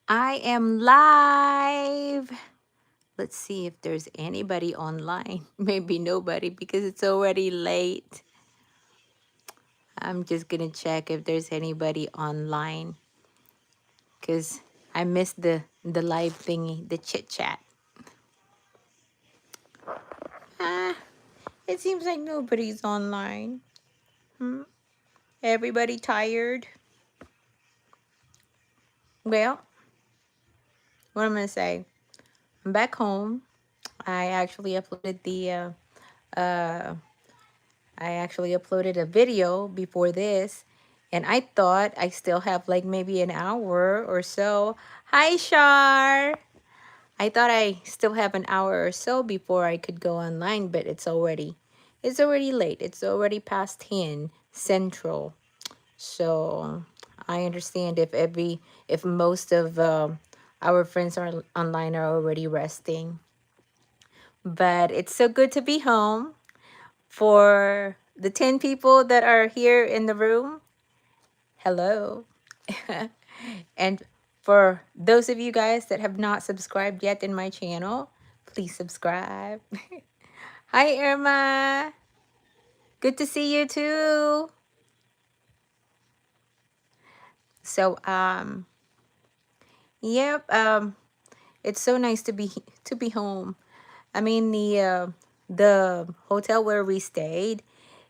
I am live. Let's see if there's anybody online. Maybe nobody because it's already late. I'm just gonna check if there's anybody online because I missed the live thingy, the chit chat. Ah, it seems like nobody's online. Everybody tired? Well, what I'm gonna say, I'm back home. I actually uploaded uh I actually uploaded a video before this, and I thought I still have like maybe an hour or so. Hi, Shar. I thought I still have an hour or so before I could go online, but it's already late. It's already past 10 Central. So I understand if most of our friends are online are already resting. But it's so good to be home. For the 10 people that are here in the room, hello. And for those of you guys that have not subscribed yet in my channel, please subscribe. Hi, Irma. Good to see you too. So, yep, it's so nice to be home. I mean, the hotel where we stayed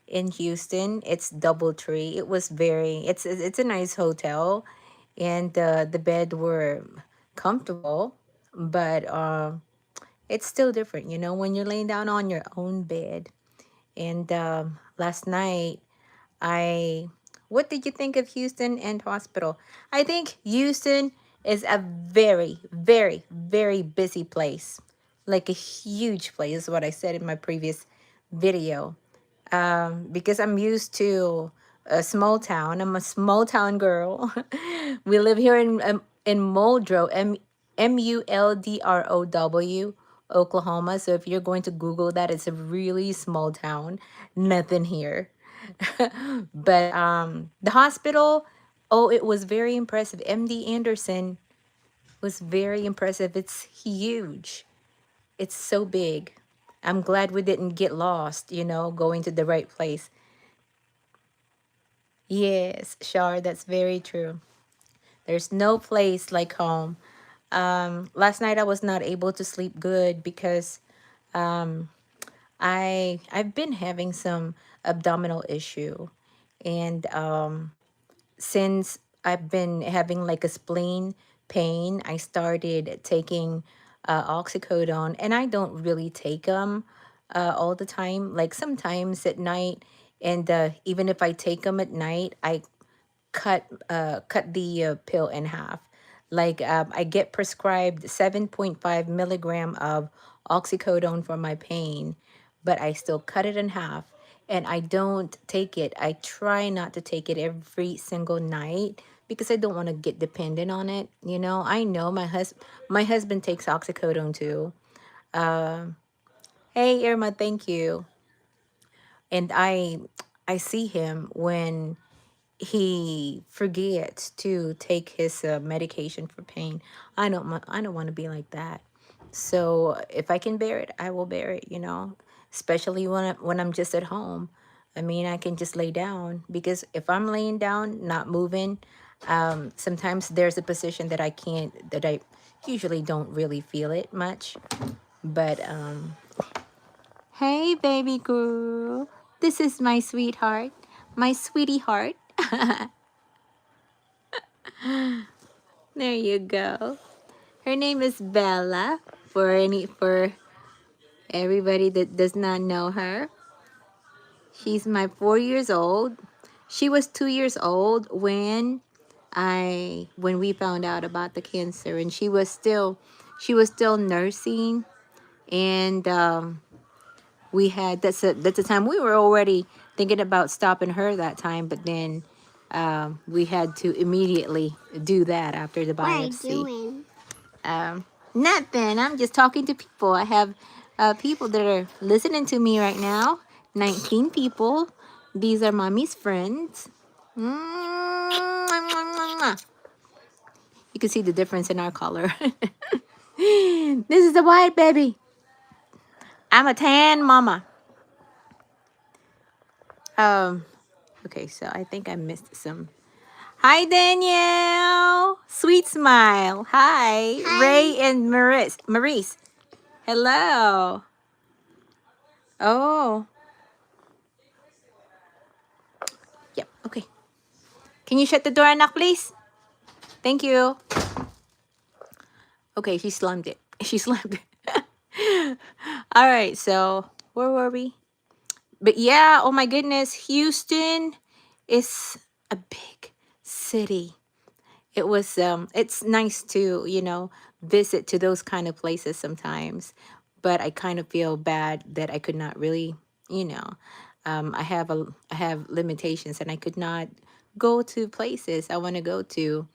in Houston, it's DoubleTree. It's a nice hotel, and the bed were comfortable, but it's still different, when you're laying down on your own bed. And last night, I what did you think of Houston and hospital? I think Houston is a very, very, very busy place, like a huge place, is what I said in my previous video. Because I'm used to a small town. I'm a small town girl. We live here in Muldrow, Muldrow, Oklahoma. So if you're going to Google that, it's a really small town. Nothing here. But the hospital, oh, it was very impressive. MD Anderson was very impressive. It's huge. It's so big. I'm glad we didn't get lost, going to the right place. Yes, Shar, that's very true. There's no place like home. Last night I was not able to sleep good because I've been having some abdominal issue, and since I've been having like a spleen pain, I started taking oxycodone, and I don't really take them all the time. Like sometimes at night, and even if I take them at night, I cut the pill in half. Like I get prescribed 7.5 milligram of oxycodone for my pain, but I still cut it in half, and I don't take it. I try not to take it every single night because I don't want to get dependent on it. I know my husband takes oxycodone too. Hey Irma, thank you. And I see him when he forgets to take his medication for pain. I don't want to be like that. So if I can bear it, I will bear it, especially when I'm just at home. I mean, I can just lay down, because if I'm laying down, not moving, sometimes there's a position that I usually don't really feel it much. But hey, baby girl, this is my sweetheart, my sweetie heart. There you go. Her name is Bella. For everybody that does not know her, she's my 4 years old. She was 2 years old when we found out about the cancer, and she was still nursing, and we had that's the time we were already thinking about stopping her that time, but then we had to immediately do that after the biopsy. What are you doing? Nothing. I'm just talking to people. I have people that are listening to me right now. 19 people. These are mommy's friends. Mwah, mwah, mwah, mwah. You can see the difference in our color. This is the white baby. I'm a tan mama. Okay, so I think I missed some. Hi, Danielle. Sweet smile. Hi. Ray and Maurice. Hello. Oh. Yep. Okay. Can you shut the door, Anak, please? Thank you. Okay, she slammed it. She slammed it. All right, so where were we? But yeah, oh my goodness, Houston is a big city. It's nice to, visit to those kind of places sometimes, but I kind of feel bad that I could not really, you know, I have limitations and I could not go to places I want to go to.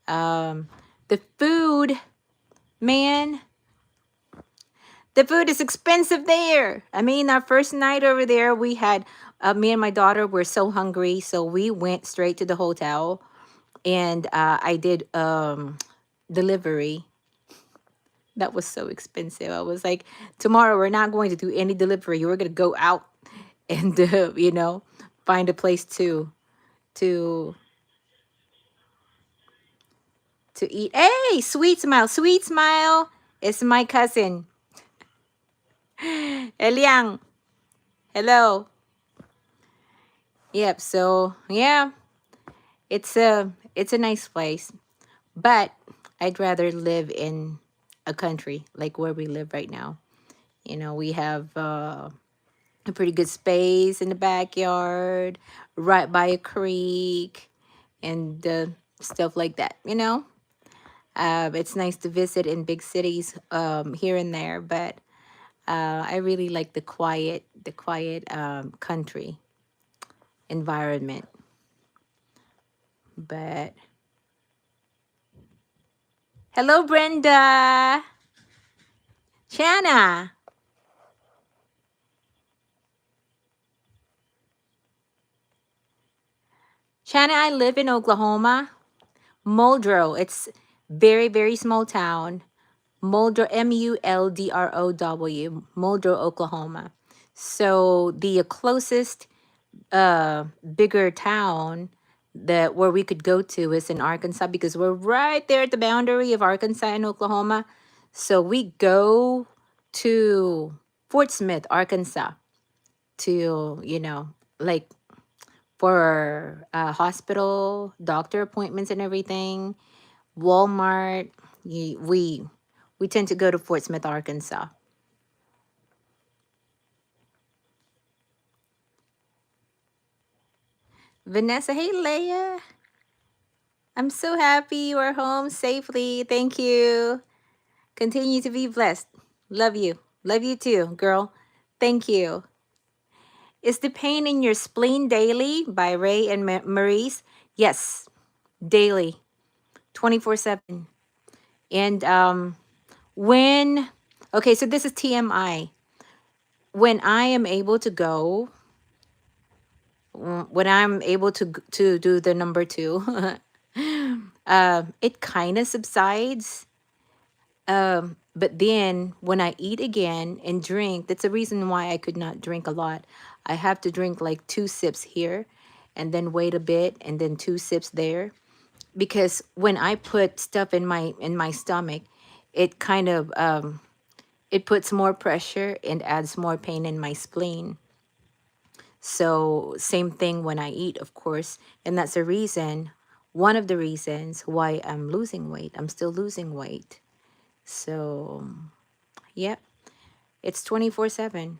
The food, man, the food is expensive there. I mean, our first night over there, we had me and my daughter were so hungry, so we went straight to the hotel, and I did delivery. That was so expensive. I was like, tomorrow we're not going to do any delivery. We're gonna go out and find a place to to eat. Hey, sweet smile, sweet smile. It's my cousin, Eliang. Hello. Yep. So yeah, it's a nice place, but I'd rather live in a country like where we live right now. We have a pretty good space in the backyard, right by a creek, and stuff like that. It's nice to visit in big cities here and there, but I really like the quiet country environment. But hello, Brenda, Shanna. Shanna, I live in Oklahoma. Muldrow. It's very, very small town. Muldrow, Muldrow, Muldrow, Oklahoma. So the closest bigger town that where we could go to is in Arkansas, because we're right there at the boundary of Arkansas and Oklahoma. So we go to Fort Smith, Arkansas, to like for hospital, doctor appointments and everything. Walmart. We tend to go to Fort Smith, Arkansas. Vanessa, hey Leia. I'm so happy you are home safely. Thank you. Continue to be blessed. Love you. Love you too, girl. Thank you. Is the pain in your spleen daily by Ray and Maurice? Yes, daily, 24/7. And when, okay, so this is TMI. When I am able to go, when I'm able to do the number two, it kind of subsides. But then when I eat again and drink, that's the reason why I could not drink a lot. I have to drink like 2 sips here and then wait a bit and then 2 sips there. Because when I put stuff in my stomach, it kind of it puts more pressure and adds more pain in my spleen. So same thing when I eat, of course. And that's the reason, one of the reasons why I'm losing weight. I'm still losing weight. So, yep, it's 24/7.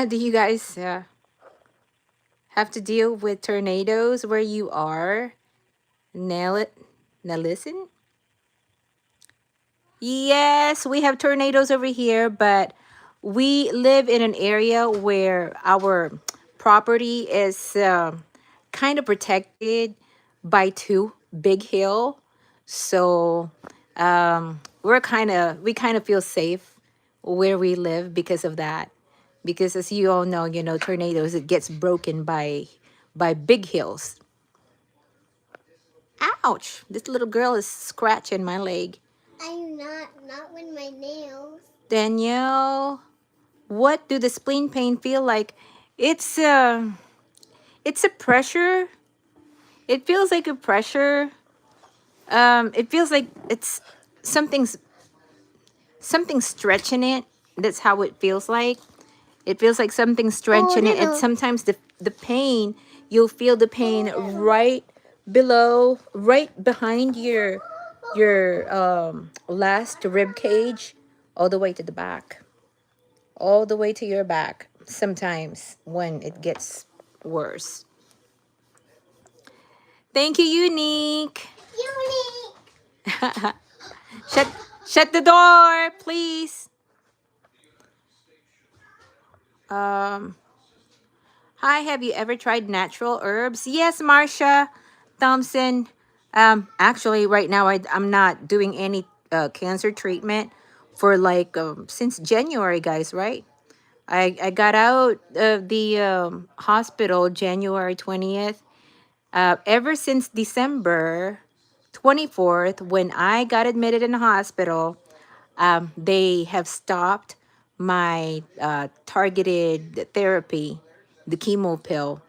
Do you guys have to deal with tornadoes where you are? Nail it. Now listen. Yes, we have tornadoes over here, but we live in an area where our property is kind of protected by two big hill. So we kind of feel safe where we live because of that. because as you all know, tornadoes, it gets broken by big hills. Ouch! This little girl is scratching my leg. I'm not with my nails. Danielle, what do the spleen pain feel like? It's it's a pressure. It feels like a pressure. It feels like it's something's something stretching it. That's how it feels like. It feels like something stretching it. And sometimes the pain, you'll feel the pain right below, right behind your last rib cage, all the way to the back, all the way to your back. Sometimes when it gets worse. Thank you, Unique. Unique. shut shut the door, please. Um. Hi, have you ever tried natural herbs? Yes, Marcia Thompson. Actually, right now I'm not doing any cancer treatment for like since January, guys. Right? I got out of the hospital January 20th. Ever since December 24th, when I got admitted in the hospital, they have stopped my targeted therapy, the chemo pill.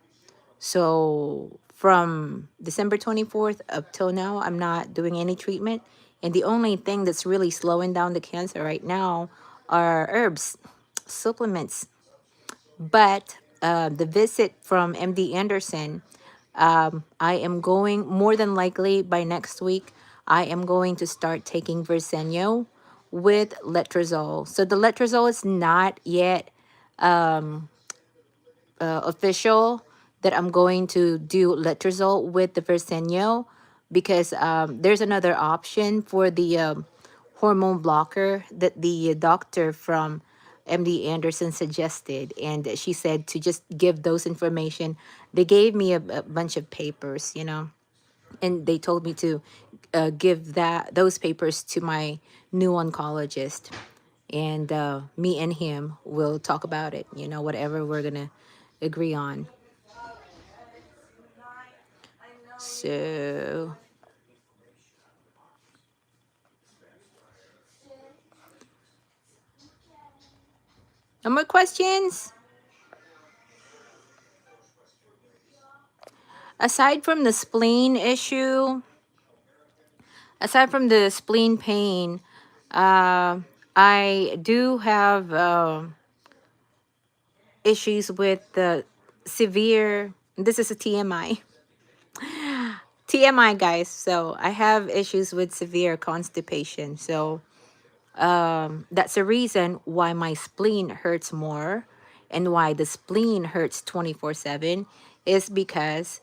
So from December 24th up till now, I'm not doing any treatment. And the only thing that's really slowing down the cancer right now are herbs, supplements. But the visit from MD Anderson, I am going, more than likely by next week, I am going to start taking Versenio with letrozole. So the letrozole is not yet official that I'm going to do letrozole with the Versenio, because there's another option for the hormone blocker that the doctor from MD Anderson suggested. And she said to just give those information. They gave me a bunch of papers, and they told me to give those papers to my new oncologist. And me and him will talk about it, whatever we're going to agree on. So, no more questions? Aside from the spleen issue, aside from the spleen pain, I do have issues with the severe, this is a TMI. TMI, guys. So I have issues with severe constipation. So that's the reason why my spleen hurts more, and why the spleen hurts 24/7 is because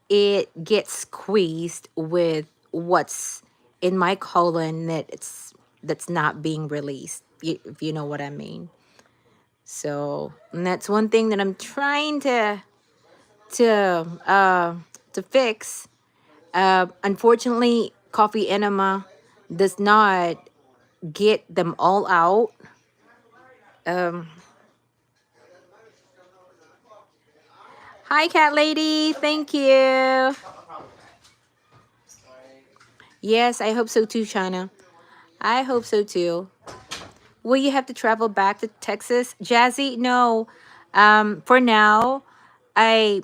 it gets squeezed with what's in my colon that's not being released, if you know what I mean. So, and that's one thing that I'm trying to to fix. Unfortunately, coffee enema does not get them all out. Um, Hi, cat lady. Thank you. Yes, I hope so too, China. I hope so too. Will you have to travel back to Texas, Jazzy? No. For now, I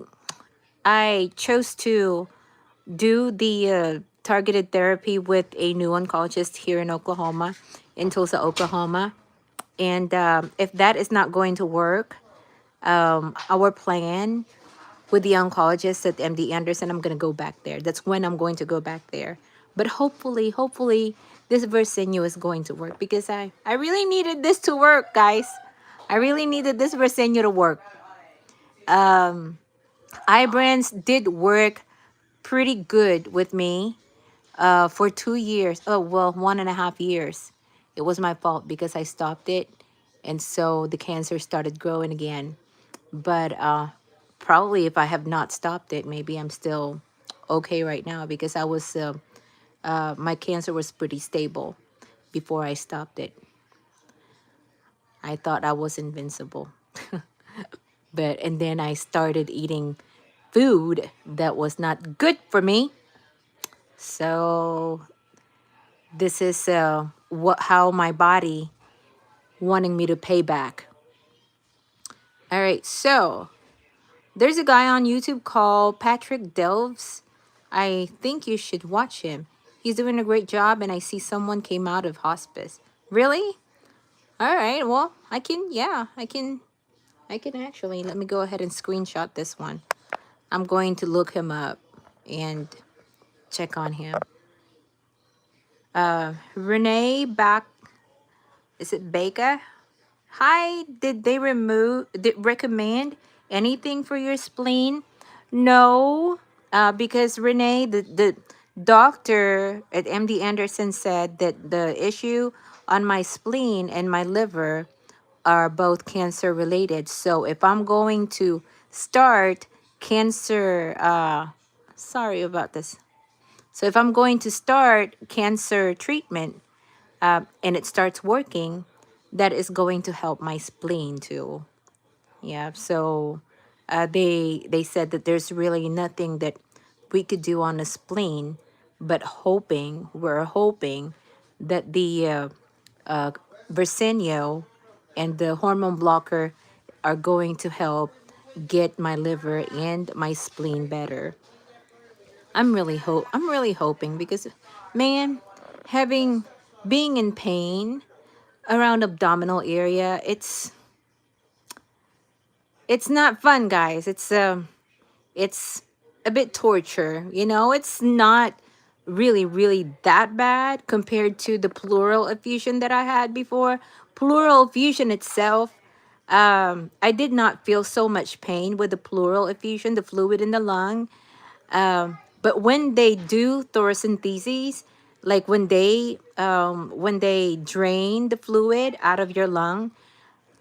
I chose to do the targeted therapy with a new oncologist here in Oklahoma, in Tulsa, Oklahoma. And if that is not going to work, our plan with the oncologist at MD Anderson, I'm going to go back there. That's when I'm going to go back there. But hopefully, this Versenio is going to work, because I really needed this to work, guys. I really needed this Versenio to work. Ibrance did work pretty good with me for 2 years. Oh, well, 1.5 years. It was my fault because I stopped it. And so the cancer started growing again. But probably if I have not stopped it, maybe I'm still okay right now, because I was my cancer was pretty stable before I stopped it. I thought I was invincible. But and then I started eating food that was not good for me. So this is what how my body wanting me to pay back. All right, so there's a guy on YouTube called Patrick Delves. I think you should watch him. He's doing a great job, and I see someone came out of hospice. Really? All right. Well, I can. Yeah, I can. I can actually. Let me go ahead and screenshot this one. I'm going to look him up and check on him. Renee back. Is it Baker? Hi, did they recommend anything for your spleen? No, because Renee, the doctor at MD Anderson said that the issue on my spleen and my liver are both cancer related. So if I'm going to start cancer, sorry about this. So if I'm going to start cancer treatment, and it starts working, that is going to help my spleen too. Yeah. So they said that there's really nothing that we could do on the spleen, but we're hoping that the uh, Versenio and the hormone blocker are going to help get my liver and my spleen better. I'm really hoping because, man, having being in pain around abdominal area, it's not fun, guys. It's a bit torture, you know. It's not really that bad compared to the pleural effusion that I had before. Pleural effusion itself, I did not feel so much pain with the pleural effusion, the fluid in the lung. But when they do thoracentesis, like when they drain the fluid out of your lung,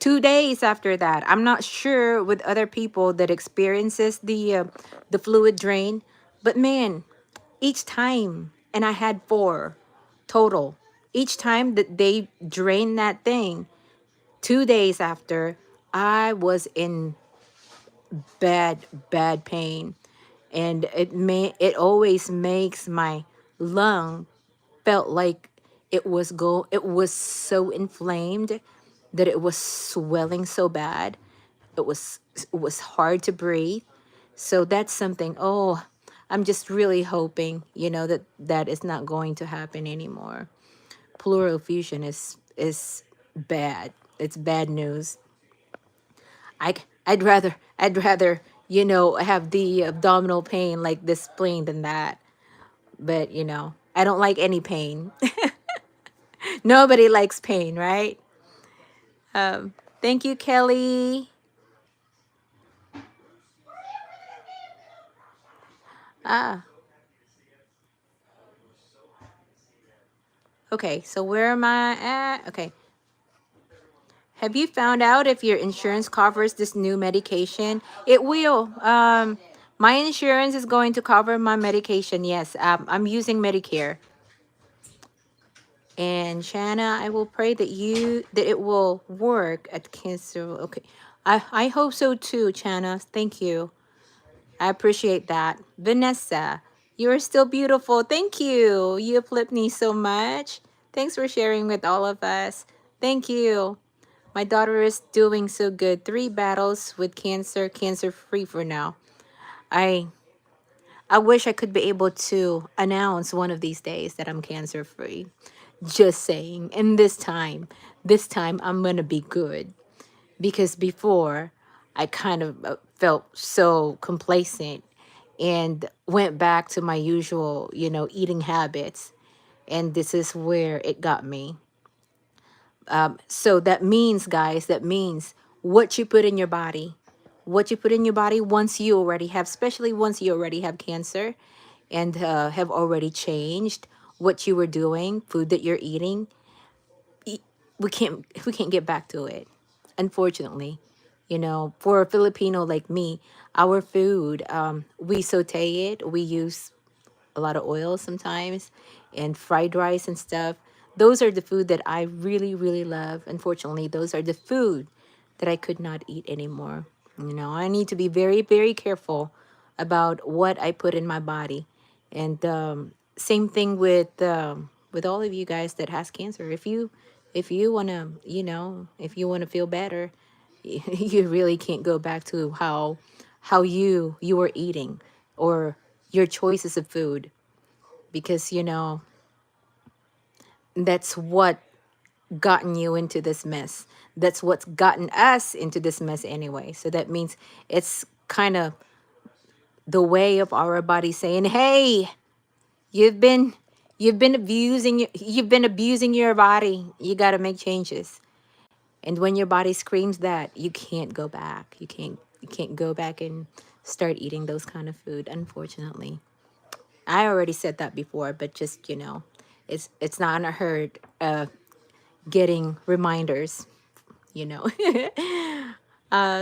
2 days after that, I'm not sure with other people that experiences the fluid drain, but man, each time, and I had 4 total. Each time that they drain that thing, 2 days after, I was in bad pain, and it always makes my lung felt like it was so inflamed that it was swelling so bad. It was hard to breathe. So that's something. Oh, I'm just really hoping, that that is not going to happen anymore. Pleural effusion is bad. It's bad news. I'd rather have the abdominal pain like this spleen than that. But I don't like any pain. Nobody likes pain, right? Thank you, Kelly. Ah, okay. So where am I at? Okay. Have you found out if your insurance covers this new medication? It will. My insurance is going to cover my medication. Yes, I'm using Medicare. And Shanna, I will pray that it will work at cancer. Okay. I hope so too, Shanna. Thank you. I appreciate that. Vanessa, you are still beautiful. Thank you. You uplift me so much. Thanks for sharing with all of us. Thank you. My daughter is doing so good. 3 battles with cancer free for now. I I wish I could be able to announce one of these days that I'm cancer free. Just saying. And this time I'm going to be good, because before I kind of felt so complacent and went back to my usual, eating habits. And this is where it got me. So that means, guys, that means what you put in your body, what you put in your body once you already have, especially once you already have cancer and have already changed what you were doing, food that you're eating, e- we can't get back to it, unfortunately. For a Filipino like me, our food, we saute it, we use a lot of oil sometimes, and fried rice and stuff. Those are the food that I really love. Unfortunately, those are the food that I could not eat anymore. You know, I need to be very, very careful about what I put in my body. And same thing with all of you guys that has cancer. If you want to, you know, if you want to feel better, you really can't go back to how you were eating or your choices of food, because you know that's what gotten you into this mess. That's what's gotten us into this mess anyway. So that means it's kind of the way of our body saying, "Hey, you've been you've been abusing your body. You got to make changes." And when your body screams that, you can't go back. You can't go back and start eating those kind of food, unfortunately. I already said that before, but just, you know, it's not gonna hurt getting reminders, you know.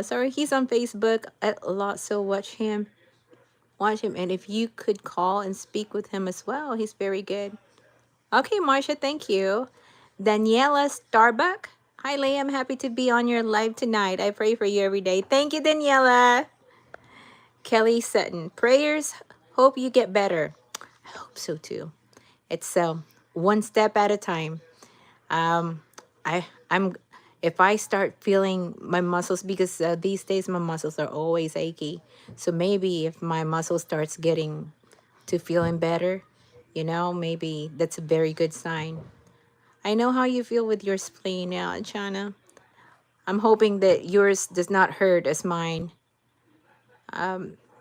Sorry, he's on Facebook a lot, so watch him. And if you could call and speak with him as well, he's very good. Okay, Marcia, thank you. Daniela Starbuck. Hi, Leah. I'm happy to be on your live tonight. I pray for you every day. Thank you, Daniela. Kelly Sutton. Prayers. Hope you get better. I hope so too. It's one step at a time. Um, I'm if I start feeling my muscles, because these days my muscles are always achy. So maybe if my muscle starts getting to feeling better, you know, maybe that's a very good sign. I know how you feel with your spleen now, Chana. I'm hoping that yours does not hurt as mine.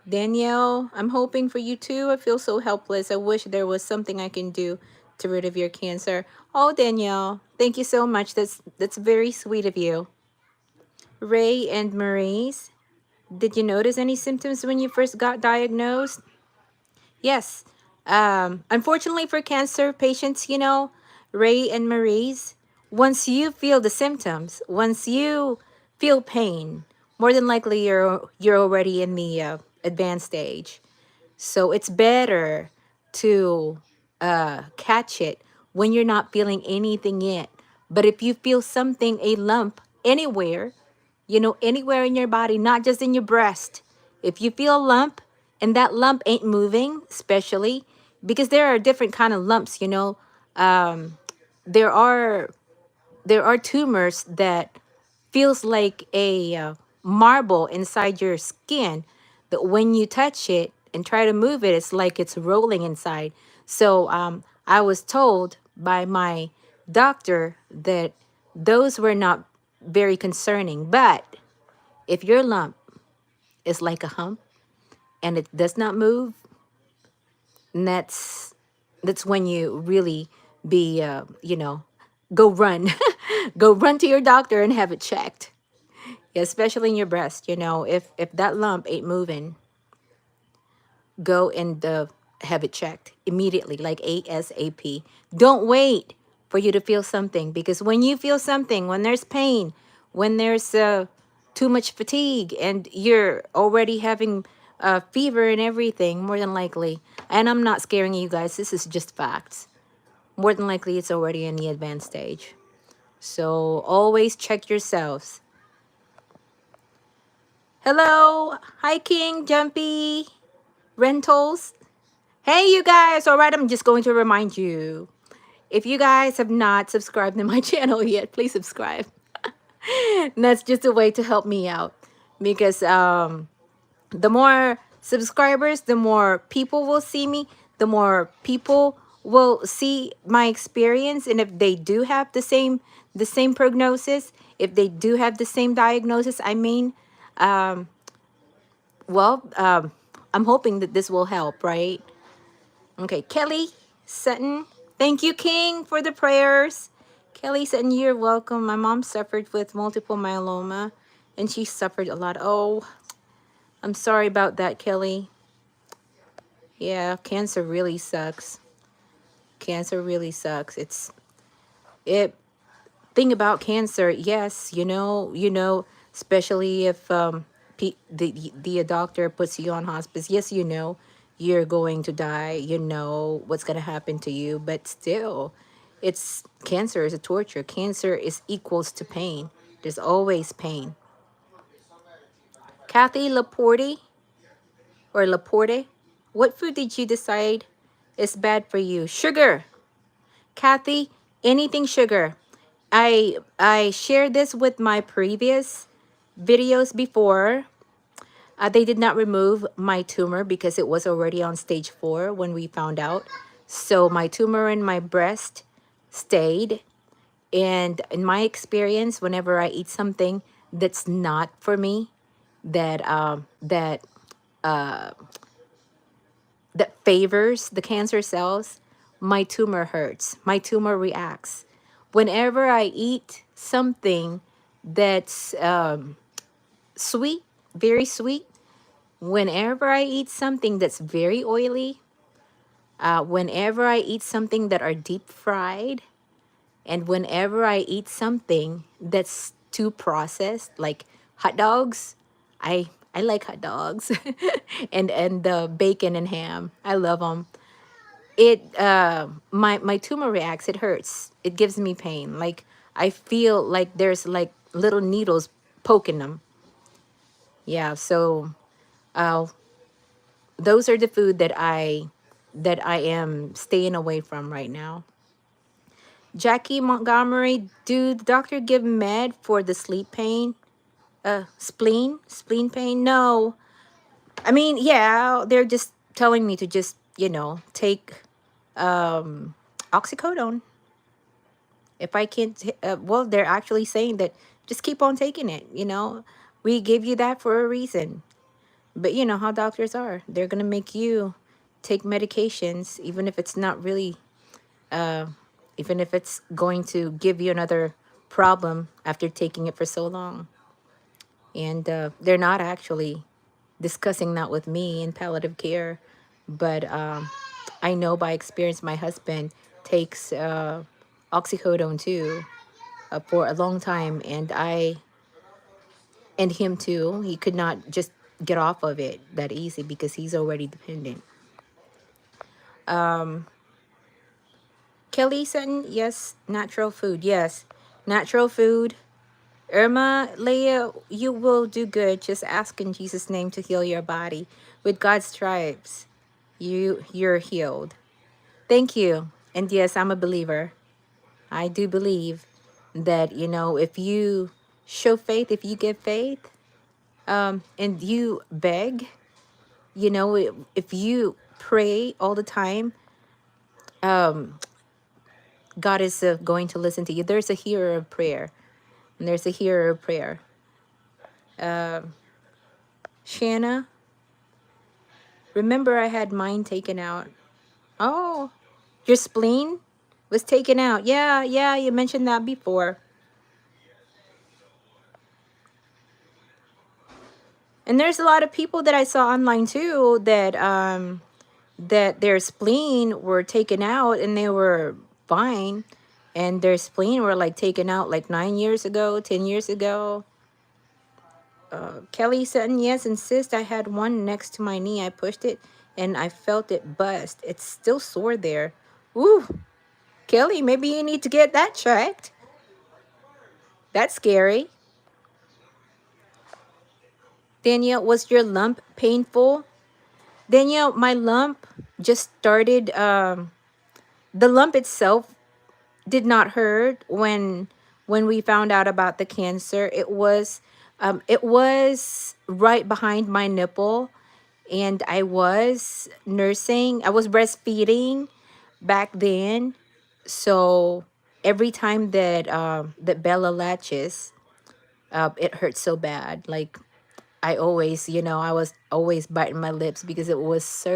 Danielle, I'm hoping for you too. I feel so helpless. I wish there was something I can do to rid of your cancer. Oh, Danielle, thank you so much. That's very sweet of you. Ray and Maurice, did you notice any symptoms when you first got diagnosed? Yes. Unfortunately for cancer patients, you know, Ray and Maurice, once you feel the symptoms, once you feel pain, more than likely you're already in the advanced stage. So it's better to catch it when you're not feeling anything yet. But if you feel something, a lump anywhere, you know, anywhere in your body, not just in your breast. If you feel a lump and that lump ain't moving, especially because there are different kind of lumps, you know, there are tumors that feels like a marble inside your skin, that when you touch it and try to move it, it's like it's rolling inside. So I was told by my doctor that those were not very concerning. But if your lump is like a hump and it does not move, and that's when you really be you know, go run go run to your doctor and have it checked, especially in your breast. You know, if that lump ain't moving, go and have it checked immediately, like ASAP. Don't wait for you to feel something, because when you feel something, when there's pain, when there's too much fatigue, and you're already having fever and everything, more than likely, and I'm not scaring you guys, this is just facts, more than likely it's already in the advanced stage. So always check yourselves. Hello, hi King, Jumpy, Rentals. Hey, you guys. All right, I'm just going to remind you. If you guys have not subscribed to my channel yet, please subscribe. And that's just a way to help me out, because the more subscribers, the more people will see me, the more people will see my experience. And if they do have the same prognosis, if they do have the same diagnosis, I mean, well, I'm hoping that this will help, right? Okay, Kelly Sutton. Thank you, King, for the prayers. Kelly Sutton, you're welcome. My mom suffered with multiple myeloma, and she suffered a lot. Oh, I'm sorry about that, Kelly. Yeah, cancer really sucks. Cancer really sucks. It thing about cancer, yes, especially if the doctor puts you on hospice. Yes, you're going to die. You know what's going to happen to you, but still, it's cancer is a torture. Cancer is equals to pain. There's always pain. Kathy Laporte or Laporte, what food did you decide is bad for you? Sugar. Kathy, anything sugar. I shared this with my previous videos before. They did not remove my tumor because it was already on stage 4 when we found out. So my tumor in my breast stayed. And in my experience, whenever I eat something that's not for me, that favors the cancer cells, my tumor hurts. My tumor reacts. Whenever I eat something that's sweet, very sweet, whenever I eat something that's very oily, whenever I eat something that are deep fried, and whenever I eat something that's too processed, like hot dogs, I like hot dogs, and the bacon and ham, I love them. My tumor reacts. It hurts. It gives me pain. Like I feel like there's like little needles poking them. Yeah. So uh, those are the food that I am staying away from right now. Jackie Montgomery, do the doctor give med for the sleep pain? Spleen pain? No. I mean, yeah, they're just telling me to just, take oxycodone. If I can't, well, they're actually saying that just keep on taking it. We give you that for a reason. But you know how doctors are. They're going to make you take medications, even if it's not really, even if it's going to give you another problem after taking it for so long. And they're not actually discussing that with me in palliative care. But I know by experience my husband takes oxycodone too for a long time, and him too. He could not just get off of it that easy because he's already dependent. Kelly Sutton, yes, natural food, yes, natural food. Irma, Leah, you will do good. Just ask in Jesus' name to heal your body. With God's stripes, you're healed. Thank you. And yes, I'm a believer. I do believe that, if you show faith, if you give faith, and you beg, if you pray all the time, God is going to listen to you. There's a hearer of prayer. And there's a hearer of prayer. Shanna, remember I had mine taken out. Oh, your spleen was taken out. Yeah, yeah, you mentioned that before. And there's a lot of people that I saw online too that their spleen were taken out and they were fine, and their spleen were like taken out like 9 years ago, 10 years ago. Kelly Sutton, yes, insist. I had one next to my knee. I pushed it and I felt it bust. It's still sore there. Ooh, Kelly, maybe you need to get that checked. That's scary. Danielle, was your lump painful? Danielle, my lump just started. The lump itself did not hurt when we found out about the cancer. It was right behind my nipple, and I was nursing. I was breastfeeding back then, so every time that Bella latches, it hurts so bad. Like I was always biting my lips because it was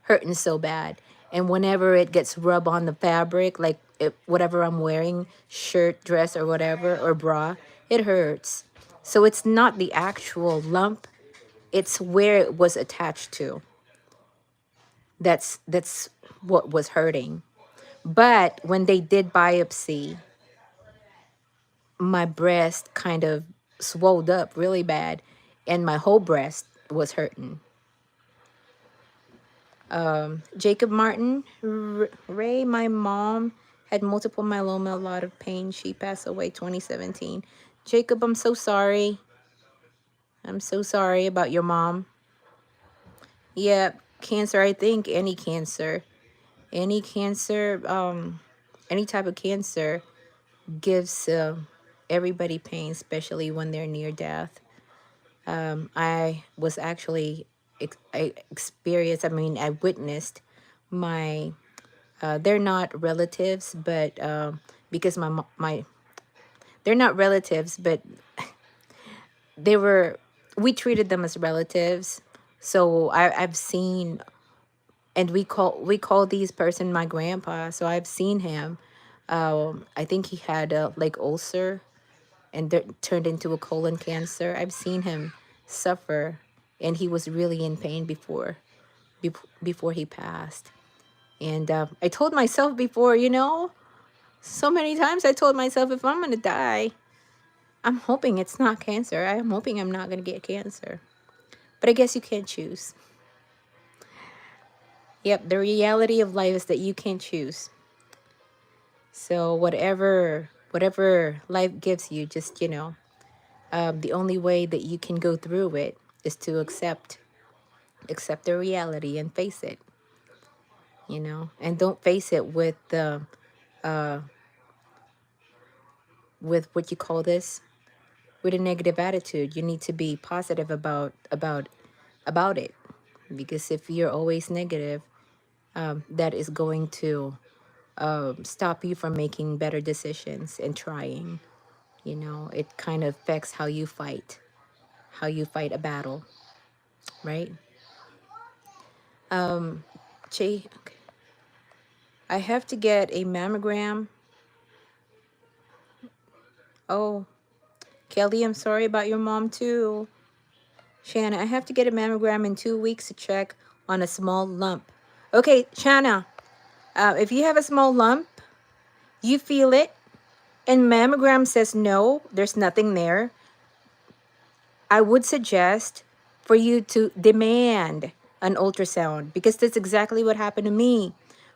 hurting so bad. And whenever it gets rubbed on the fabric, like whatever I'm wearing, shirt, dress, or whatever, or bra, it hurts. So it's not the actual lump, it's where it was attached to. That's what was hurting. But when they did biopsy, my breast kind of swelled up really bad, and my whole breast was hurting. Jacob Martin, Ray, my mom had multiple myeloma, a lot of pain. She passed away 2017. Jacob, I'm so sorry. I'm so sorry about your mom. Yeah, cancer, I think any cancer, any type of cancer gives everybody pain, especially when they're near death. I was actually, I experienced, I mean, I witnessed my, they're not relatives, but because they're not relatives, but they were, we treated them as relatives. So I've seen, and we call these person my grandpa. So I've seen him. I think he had a like ulcer and turned into a colon cancer. I've seen him suffer, and he was really in pain before he passed. And I told myself before, so many times I told myself, if I'm gonna die, I'm hoping it's not cancer. I'm hoping I'm not gonna get cancer. But I guess you can't choose. Yep, the reality of life is that you can't choose. So whatever life gives you, just the only way that you can go through it is to accept the reality and face it. And don't face it with what you call this, with a negative attitude. You need to be positive about it, because if you're always negative, that is going to stop you from making better decisions and trying. It kind of affects how you fight a battle, right? Che, okay. I have to get a mammogram. Oh, Kelly, I'm sorry about your mom too. Shanna, I have to get a mammogram in 2 weeks to check on a small lump. Okay, Shanna, if you have a small lump, you feel it, and mammogram says no, there's nothing there, I would suggest for you to demand an ultrasound, because that's exactly what happened to me.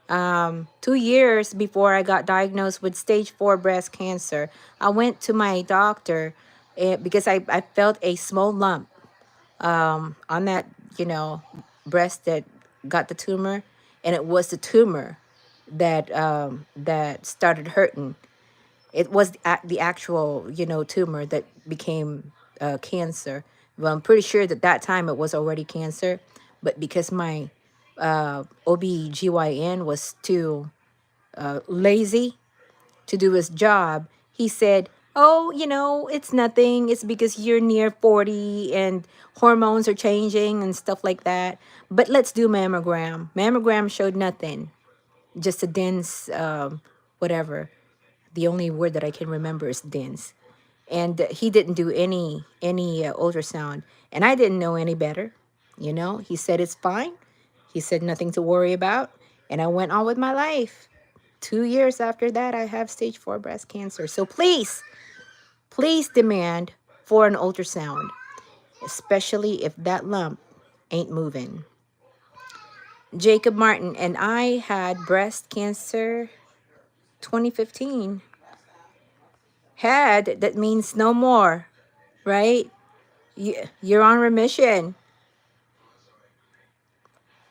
2 years before I got diagnosed with stage 4 breast cancer, I went to my doctor because I felt a small lump on that, breast that got the tumor, and it was the tumor that started hurting. It was the actual, tumor that became cancer. Well, I'm pretty sure that that time it was already cancer, but because my OBGYN was too lazy to do his job, he said, oh, it's nothing. It's because you're near 40 and hormones are changing and stuff like that. But let's do mammogram. Mammogram showed nothing, just a dense, whatever. The only word that I can remember is dense. And he didn't do any ultrasound, and I didn't know any better. He said it's fine. He said nothing to worry about, and I went on with my life. 2 years after that, I have stage 4 breast cancer. So please demand for an ultrasound, especially if that lump ain't moving. Jacob Martin, and I had breast cancer 2015. Had, that means no more, right? You're on remission.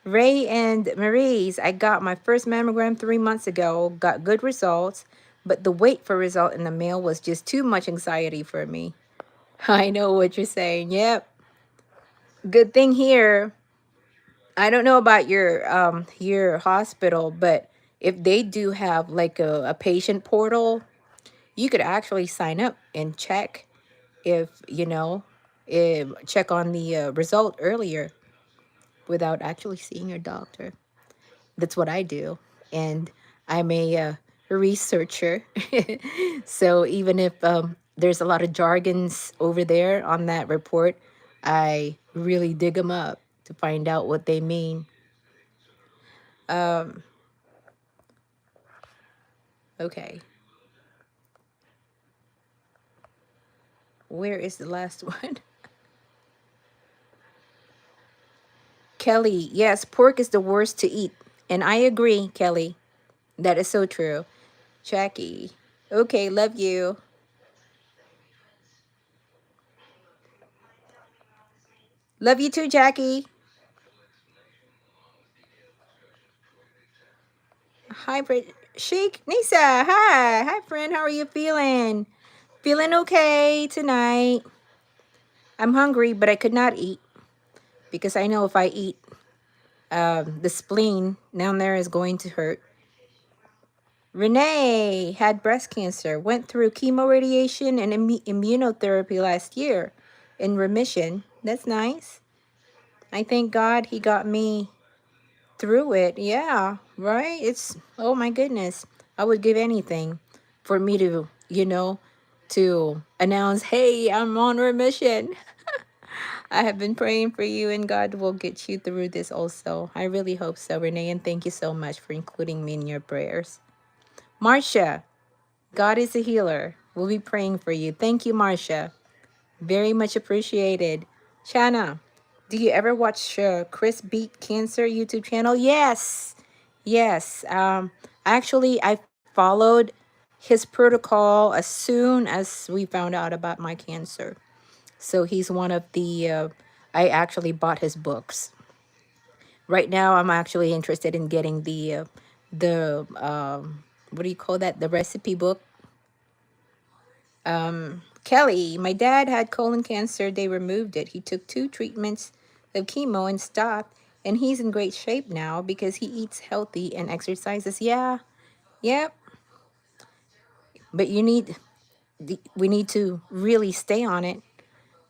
Ray and Marie's, I got my first mammogram 3 months ago, got good results, but the wait for result in the mail was just too much anxiety for me. I know what you're saying. Yep. Good thing here. I don't know about your hospital, but if they do have like a patient portal, you could actually sign up and check if, check on the result earlier without actually seeing your doctor. That's what I do. And I'm a researcher. So even if there's a lot of jargons over there on that report, I really dig them up to find out what they mean. Okay. Where is the last one? Kelly, yes, pork is the worst to eat. And I agree, Kelly. That is so true. Jackie. Okay, love you. Love you too, Jackie. Hi, Sheik. Nisa. Hi. Hi, friend. How are you feeling? Feeling okay tonight? I'm hungry, but I could not eat because I know if I eat, the spleen down there is going to hurt. Renee had breast cancer, went through chemo radiation and immunotherapy last year in remission. That's nice. I thank God he got me through it. Yeah, right? It's, oh my goodness. I would give anything for me to, to announce, hey, I'm on remission. I have been praying for you and God will get you through this also. I really hope so, Renee. And thank you so much for including me in your prayers. Marcia, God is a healer. We'll be praying for you. Thank you, Marcia. Very much appreciated. Chana, do you ever watch Chris Beat Cancer YouTube channel? Yes. Yes. Actually, I followed his protocol as soon as we found out about my cancer. So he's one of the, I actually bought his books. Right now, I'm actually interested in getting the what do you call that? The recipe book. Kelly, my dad had colon cancer. They removed it. He took 2 treatments of chemo and stopped. And he's in great shape now because he eats healthy and exercises. Yeah, yep. But we need to really stay on it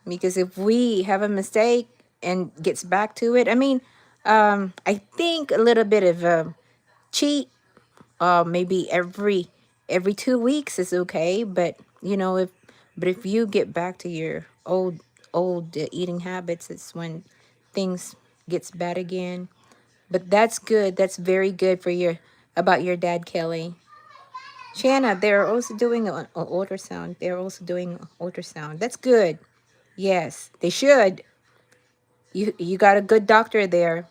because if we have a mistake and gets back to it, I mean, I think a little bit of cheat, maybe every 2 weeks is okay. But if you get back to your old eating habits, it's when things gets bad again. But that's good. That's very good for your about your dad, Kelly. Shanna, they're also doing an ultrasound. They're also doing ultrasound. That's good. Yes, they should. You got a good doctor there.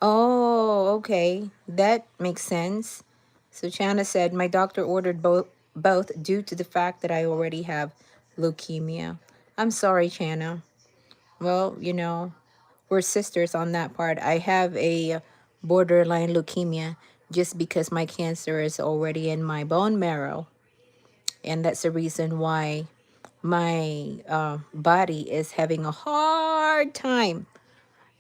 Oh, okay. That makes sense. So Chana said, my doctor ordered both due to the fact that I already have leukemia. I'm sorry, Chana. Well, we're sisters on that part. I have a borderline leukemia just because my cancer is already in my bone marrow. And that's the reason why my body is having a hard time.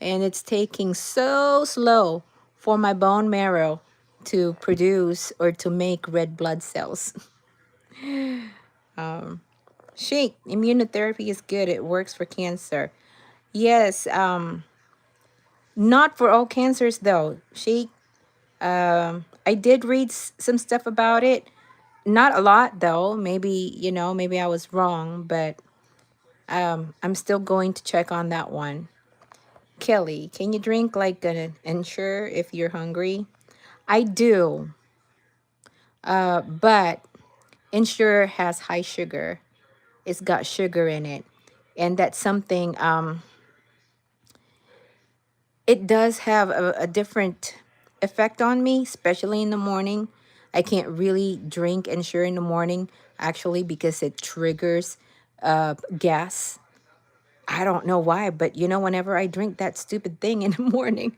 And it's taking so slow for my bone marrow to produce or to make red blood cells. Sheik, immunotherapy is good. It works for cancer. Yes, not for all cancers though. Sheik, I did read some stuff about it. Not a lot though. Maybe, maybe I was wrong, but I'm still going to check on that one. Kelly, can you drink like an Ensure if you're hungry? I do, but Ensure has high sugar. It's got sugar in it. And that's something, it does have a different effect on me, especially in the morning. I can't really drink Ensure in the morning, actually, because it triggers gas. I don't know why, but whenever I drink that stupid thing in the morning,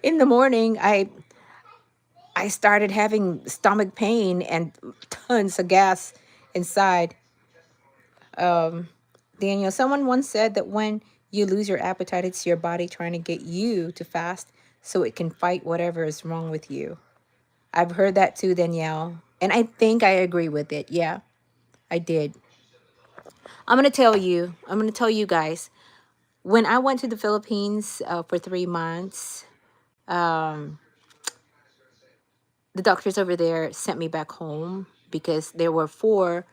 in the morning, I started having stomach pain and tons of gas inside. Daniel, someone once said that when you lose your appetite, it's your body trying to get you to fast so it can fight whatever is wrong with you. I've heard that too, Danielle. And I think I agree with it. Yeah, I did. I'm going to tell you guys, when I went to the Philippines for 3 months, the doctors over there sent me back home because there were four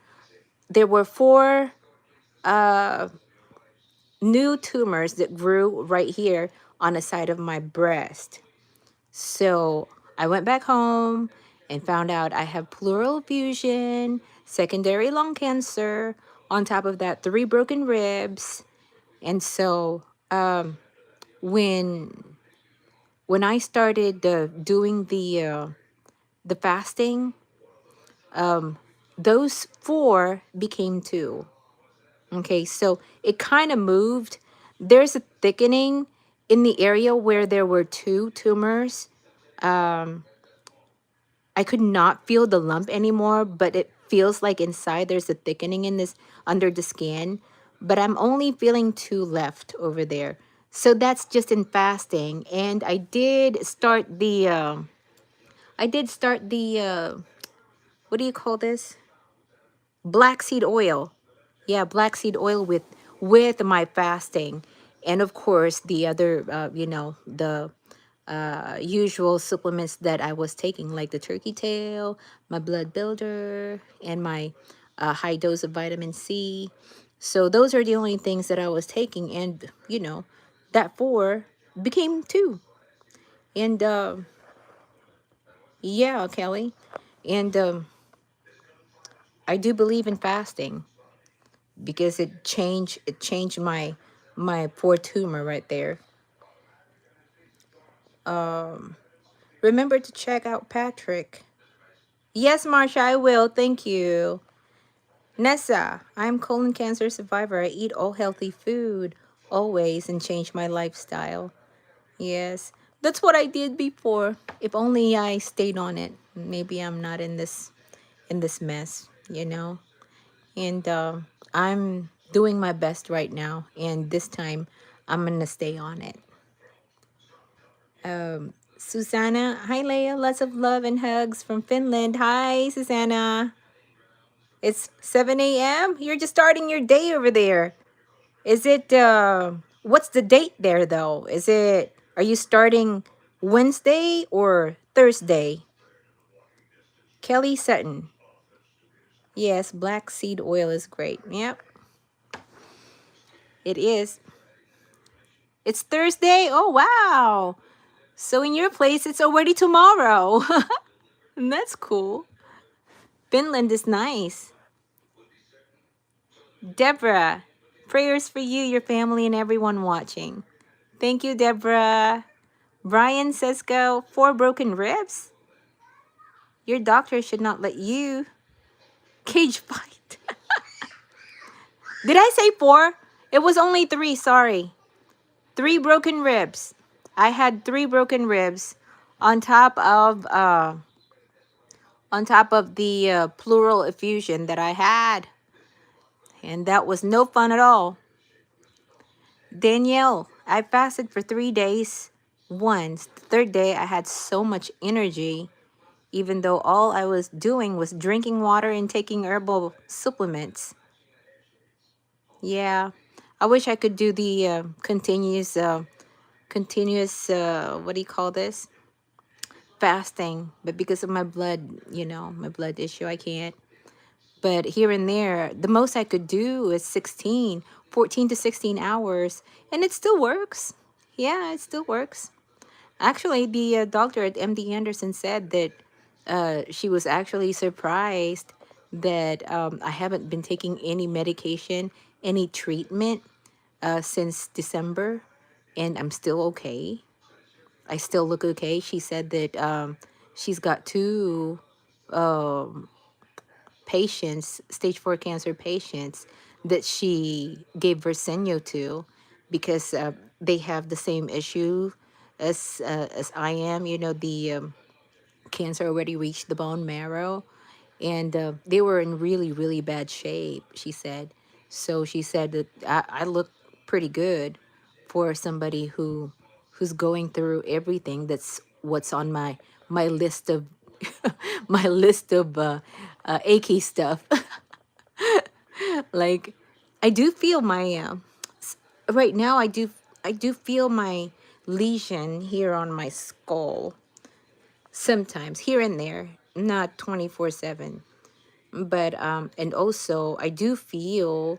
new tumors that grew right here on the side of my breast. So I went back home and found out I have pleural effusion, secondary lung cancer, on top of that, 3 broken ribs. And so when when I started doing the fasting, those four became two. Okay, so it kind of moved. There's a thickening in the area where there were two tumors. Um, I could not feel the lump anymore, but it feels like inside there's a thickening in this under the skin. But I'm only feeling two left over there. So that's just in fasting. And I did start the what do you call this? Black seed oil. Yeah, black seed oil with my fasting. And of course the other the usual supplements that I was taking, like the turkey tail, my blood builder, and my high dose of vitamin C. So those are the only things that I was taking, and that four became two. And yeah, Kelly, and I do believe in fasting because it changed my poor tumor right there. Remember to check out Patrick. Yes, Marsha, I will. Thank you. Nessa, I'm colon cancer survivor. I eat all healthy food always and change my lifestyle. Yes, that's what I did before. If only I stayed on it, maybe I'm not in this mess. And I'm doing my best right now, and this time I'm gonna stay on it. Susanna, hi Leah, lots of love and hugs from Finland. Hi, Susanna. It's 7 a.m. You're just starting your day over there. Is it, what's the date there though? Are you starting Wednesday or Thursday? Kelly Sutton. Yes, black seed oil is great. Yep, it is. It's Thursday? Oh, wow. So in your place, it's already tomorrow. And that's cool. Finland is nice. Deborah, prayers for you, your family, and everyone watching. Thank you, Deborah. Brian Sesko, 4 broken ribs? Your doctor should not let you cage fight. Did I say 4? It was only 3, sorry. 3 broken ribs. I had 3 broken ribs on top of the pleural effusion that I had. And that was no fun at all. Danielle, I fasted for 3 days once. The third day I had so much energy, even though all I was doing was drinking water and taking herbal supplements. Yeah, I wish I could do the continuous, what do you call this? Fasting. But because of my blood, my blood issue, I can't. But here and there, the most I could do is 14 to 16 hours. And it still works. Yeah, it still works. Actually, the doctor at MD Anderson said that she was actually surprised that I haven't been taking any medication, any treatment since December, and I'm still okay. I still look okay. She said that she's got 2 patients, stage 4 cancer patients, that she gave Versenio to because they have the same issue as I am. The cancer already reached the bone marrow, and they were in really, really bad shape, she said. So she said that I look pretty good for somebody who's going through everything. That's what's on my list of my list of achy stuff. Like, I do feel my right now. I do feel my lesion here on my skull sometimes, here and there, not 24/7. But and also I do feel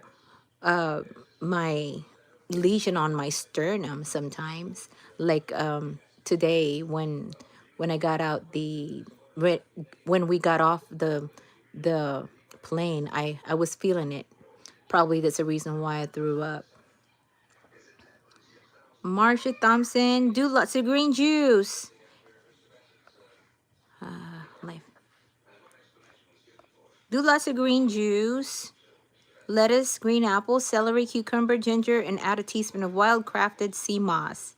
my lesion on my sternum sometimes, like today when I got out when we got off the plane, I was feeling it. Probably that's the reason why I threw up. Marsha Thompson, do lots of green juice. Life. Do lots of green juice. lettuce, green apple, celery, cucumber, ginger, and add a teaspoon of wild crafted sea moss.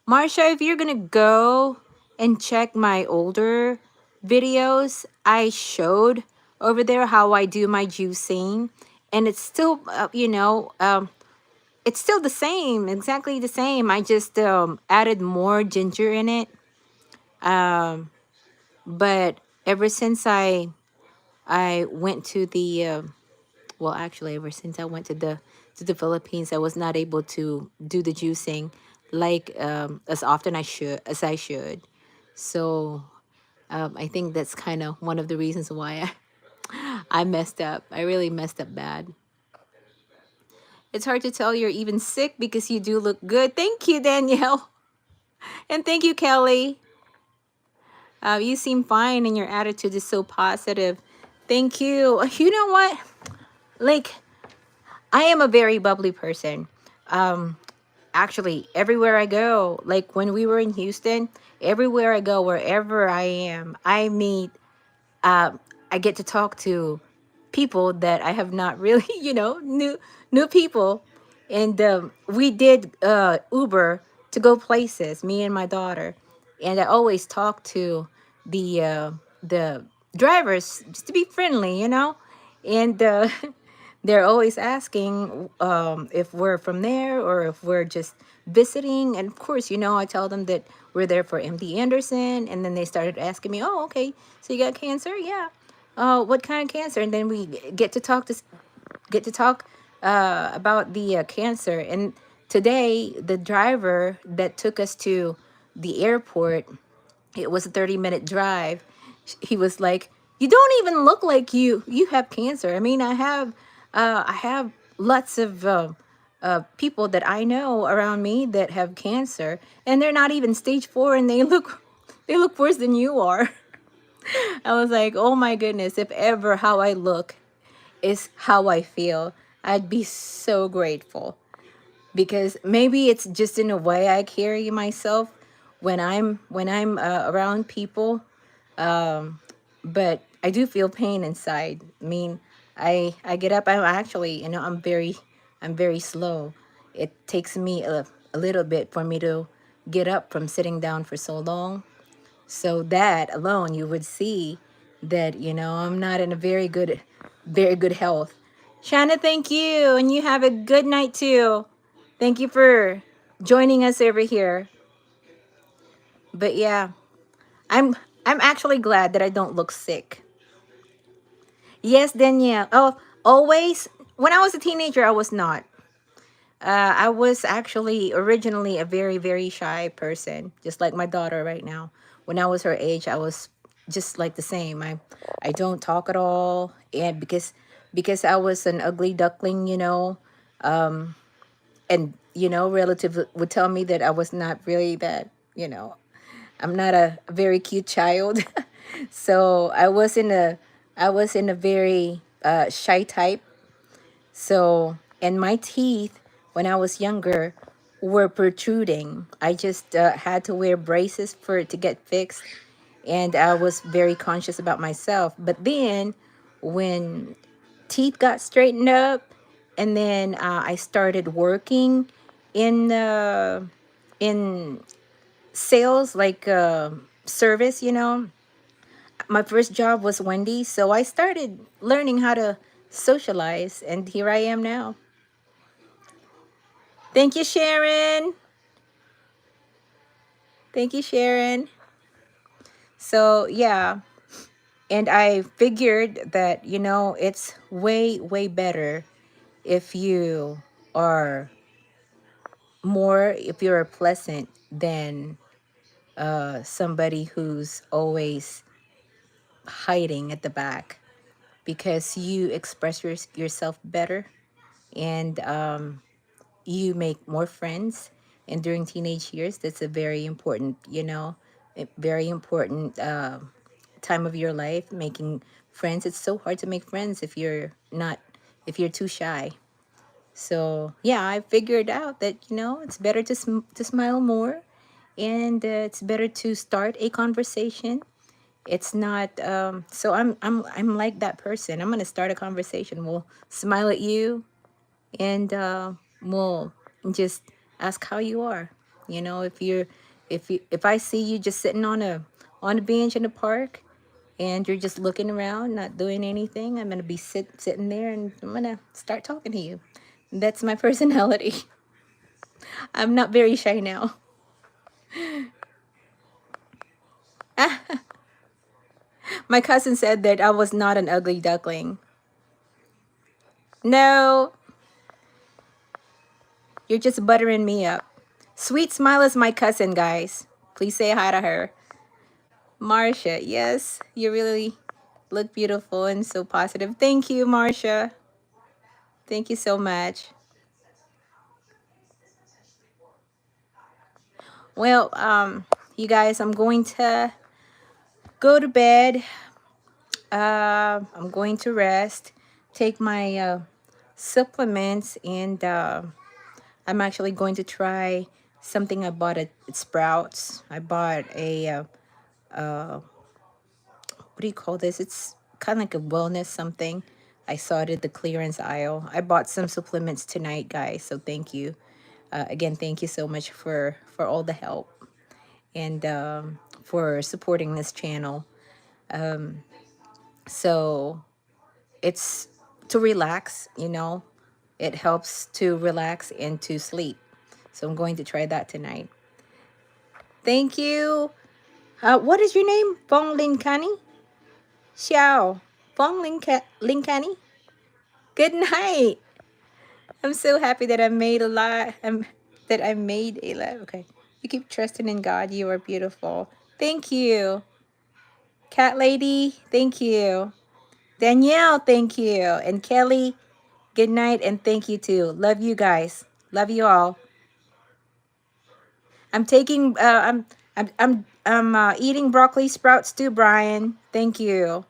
Marsha, if you're gonna go and check my older videos, I showed over there how I do my juicing, and it's still, it's still the same, exactly the same. I just added more ginger in it. Um, but ever since I went to the well, actually, ever since I went to the Philippines, I was not able to do the juicing like as often as I should. So I think that's kind of one of the reasons why I messed up. I really messed up bad. It's hard to tell you're even sick because you do look good. Thank you, Danielle. And thank you, Kelly. You seem fine and your attitude is so positive. Thank you. You know what? Like, I am a very bubbly person. Um, Actually, everywhere I go, like when we were in Houston, everywhere I go, wherever I am, uh, I get to talk to people that I have not really, new people. And we did Uber to go places, me and my daughter. And I always talk to the drivers just to be friendly, And they're always asking if we're from there or if we're just visiting. And of course, I tell them that we're there for MD Anderson. And then they started asking me, oh, okay, so you got cancer? Yeah. What kind of cancer? And then we get to talk about the cancer. And today, the driver that took us to the airport, it was a 30-minute drive. He was like, "You don't even look like you have cancer." I mean, I have lots of people that I know around me that have cancer, and they're not even stage 4, and they look worse than you are. I was like, "Oh my goodness! If ever how I look is how I feel, I'd be so grateful." Because maybe it's just in a way I carry myself when I'm around people, but I do feel pain inside. I mean, I get up. I'm actually, I'm very slow. It takes me a little bit for me to get up from sitting down for so long. So that alone, you would see that I'm not in a very good health. Shanna, thank you, and you have a good night too. Thank you for joining us over here. But yeah, I'm I'm actually glad that I don't look sick. Yes, Danielle. Oh, always. When I was a teenager, I was not. I was actually originally a very shy person, just like my daughter right now. When I was her age, I was just like the same. I don't talk at all, and because I was an ugly duckling, and relative would tell me that I was not really that, I'm not a very cute child. So I was in a very shy type. So, and my teeth when I was younger were protruding. I just had to wear braces for it to get fixed, and I was very conscious about myself. But then when teeth got straightened up, and then I started working in in sales, like service. My first job was Wendy's, so I started learning how to socialize, and here I am now. Thank you, Sharon. Thank you, Sharon. So yeah, and I figured that it's way better if you are if you're pleasant than somebody who's always hiding at the back, because you express yourself better, and you make more friends. And during teenage years, that's a very important, very important time of your life, making friends. It's so hard to make friends if you're too shy. So yeah, I figured out that it's better to smile more, and it's better to start a conversation, It's not so I'm like that person. I'm gonna start a conversation. We'll smile at you, and we'll just ask how you are. You know, if I see you just sitting on a bench in the park, and you're just looking around, not doing anything, I'm gonna be sitting there, and I'm gonna start talking to you. That's my personality. I'm not very shy now. My cousin said that I was not an ugly duckling. No, you're just buttering me up. Sweet Smile is my cousin, guys. Please say hi to her. Marsha, yes, you really look beautiful and so positive. Thank you, Marsha. Thank you so much. Well, you guys, I'm going to go to bed. I'm going to rest, take my supplements, and I'm actually going to try something I bought at Sprouts. I bought a what do you call this? It's kind of like a wellness something. I saw it at the clearance aisle. I bought some supplements tonight, guys. So thank you. Again, thank you so much for all the help, and for supporting this channel. So it's to relax, you know. It helps to relax and to sleep. So I'm going to try that tonight. Thank you. What is your name? Fong Linkani? Xiao. Fong Linkani? Good night. I'm so happy that I made a lot. That I made a lot. Okay. You keep trusting in God. You are beautiful. Thank you. Cat Lady, thank you. Danielle, thank you. And Kelly, good night and thank you too. Love you guys. Love you all. I'm taking I'm eating broccoli sprouts too, Brian. Thank you.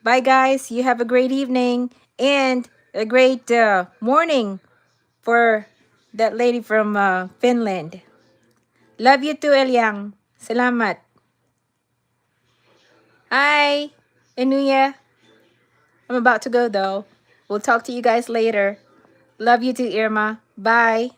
Bye guys. You have a great evening and a great morning for that lady from Finland. Love you too, Eliang. Salamat. Hi, Enuya. I'm about to go though. We'll talk to you guys later. Love you too, Irma. Bye.